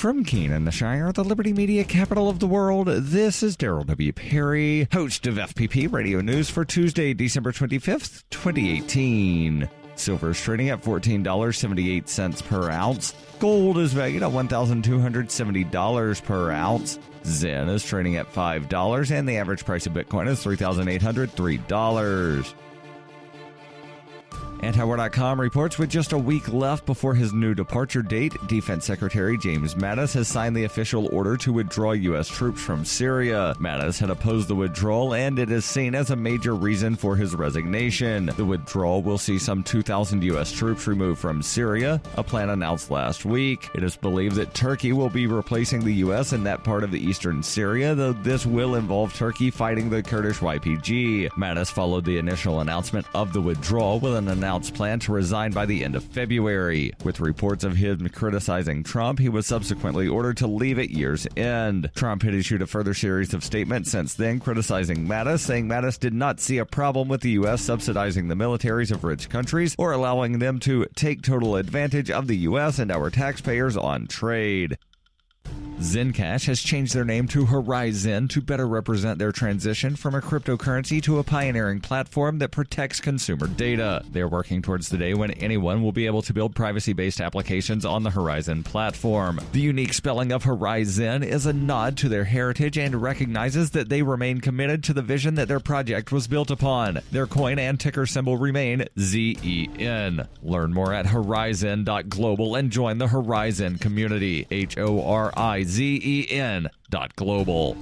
From Keene in the Shire, the Liberty Media capital of the world, this is Daryl W. Perry, host of FPP Radio News for Tuesday, December 25th, 2018. Silver is trading at $14.78 per ounce. Gold is valued at $1,270 per ounce. Zen is trading at $5, and the average price of Bitcoin is $3,803. Antiwar.com reports with just a week left before his new departure date, Defense Secretary James Mattis has signed the official order to withdraw U.S. troops from Syria. Mattis had opposed the withdrawal, and it is seen as a major reason for his resignation. The withdrawal will see some 2,000 U.S. troops removed from Syria, a plan announced last week. It is believed that Turkey will be replacing the U.S. in that part of the eastern Syria, though this will involve Turkey fighting the Kurdish YPG. Mattis followed the initial announcement of the withdrawal with an announced plan to resign by the end of February. With reports of him criticizing Trump, he was subsequently ordered to leave at year's end. Trump had issued a further series of statements since then criticizing Mattis, saying Mattis did not see a problem with the U.S. subsidizing the militaries of rich countries or allowing them to take total advantage of the U.S. and our taxpayers on trade. Zencash has changed their name to Horizon to better represent their transition from a cryptocurrency to a pioneering platform that protects consumer data. They are working towards the day when anyone will be able to build privacy-based applications on the Horizon platform. The unique spelling of Horizon is a nod to their heritage and recognizes that they remain committed to the vision that their project was built upon. Their coin and ticker symbol remain ZEN. Learn more at horizon.global and join the Horizon community. HORIZEN.global.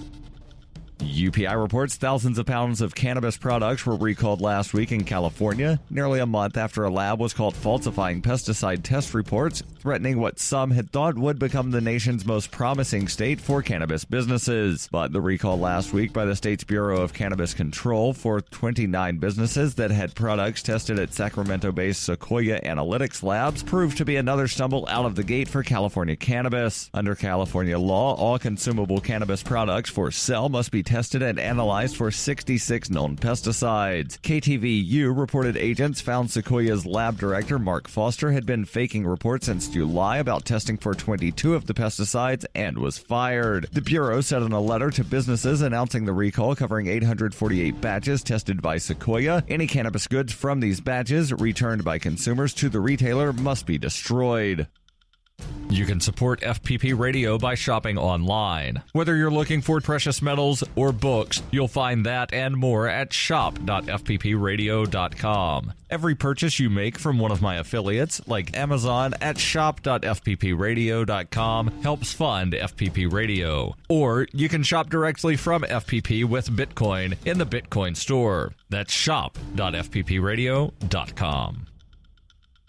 UPI reports thousands of pounds of cannabis products were recalled last week in California, nearly a month after a lab was caught falsifying pesticide test reports, threatening what some had thought would become the nation's most promising state for cannabis businesses. But the recall last week by the state's Bureau of Cannabis Control for 29 businesses that had products tested at Sacramento-based Sequoia Analytics Labs proved to be another stumble out of the gate for California cannabis. Under California law, all consumable cannabis products for sale must be tested and analyzed for 66 known pesticides. KTVU reported agents found Sequoia's lab director, Mark Foster, had been faking reports since July about testing for 22 of the pesticides and was fired. The Bureau said in a letter to businesses announcing the recall covering 848 batches tested by Sequoia, any cannabis goods from these batches returned by consumers to the retailer must be destroyed. You can support FPP Radio by shopping online. Whether you're looking for precious metals or books, you'll find that and more at shop.fppradio.com. Every purchase you make from one of my affiliates, like Amazon, at shop.fppradio.com helps fund FPP Radio. Or you can shop directly from FPP with Bitcoin in the Bitcoin store. That's shop.fppradio.com.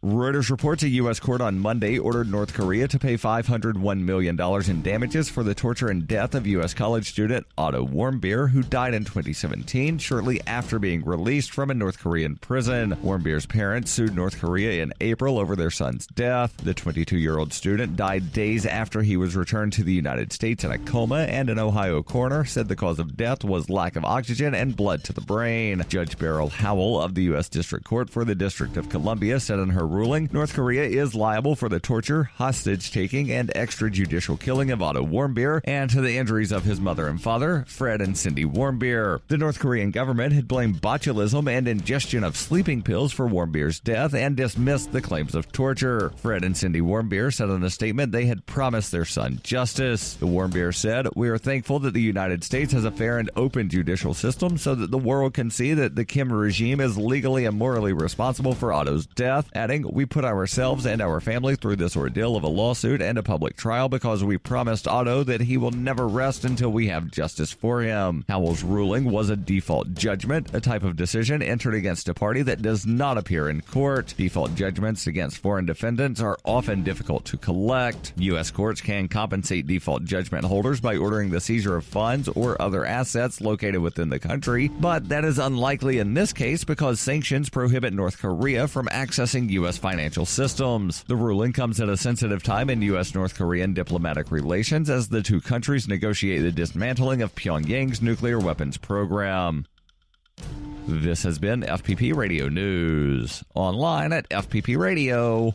Reuters reports a U.S. court on Monday ordered North Korea to pay $501 million in damages for the torture and death of U.S. college student Otto Warmbier, who died in 2017 shortly after being released from a North Korean prison. Warmbier's parents sued North Korea in April over their son's death. The 22-year-old student died days after he was returned to the United States in a coma, and an Ohio coroner said the cause of death was lack of oxygen and blood to the brain. Judge Beryl Howell of the U.S. District Court for the District of Columbia said in her ruling, North Korea is liable for the torture, hostage-taking, and extrajudicial killing of Otto Warmbier and to the injuries of his mother and father, Fred and Cindy Warmbier. The North Korean government had blamed botulism and ingestion of sleeping pills for Warmbier's death and dismissed the claims of torture. Fred and Cindy Warmbier said in a statement they had promised their son justice. The Warmbier said, "We are thankful that the United States has a fair and open judicial system so that the world can see that the Kim regime is legally and morally responsible for Otto's death," adding, "We put ourselves and our family through this ordeal of a lawsuit and a public trial because we promised Otto that he will never rest until we have justice for him." Howell's ruling was a default judgment, a type of decision entered against a party that does not appear in court. Default judgments against foreign defendants are often difficult to collect. U.S. courts can compensate default judgment holders by ordering the seizure of funds or other assets located within the country, but that is unlikely in this case because sanctions prohibit North Korea from accessing U.S. financial systems. The ruling comes at a sensitive time in U.S.-North Korean diplomatic relations as the two countries negotiate the dismantling of Pyongyang's nuclear weapons program. This has been FPP Radio News, online at fppradio.com.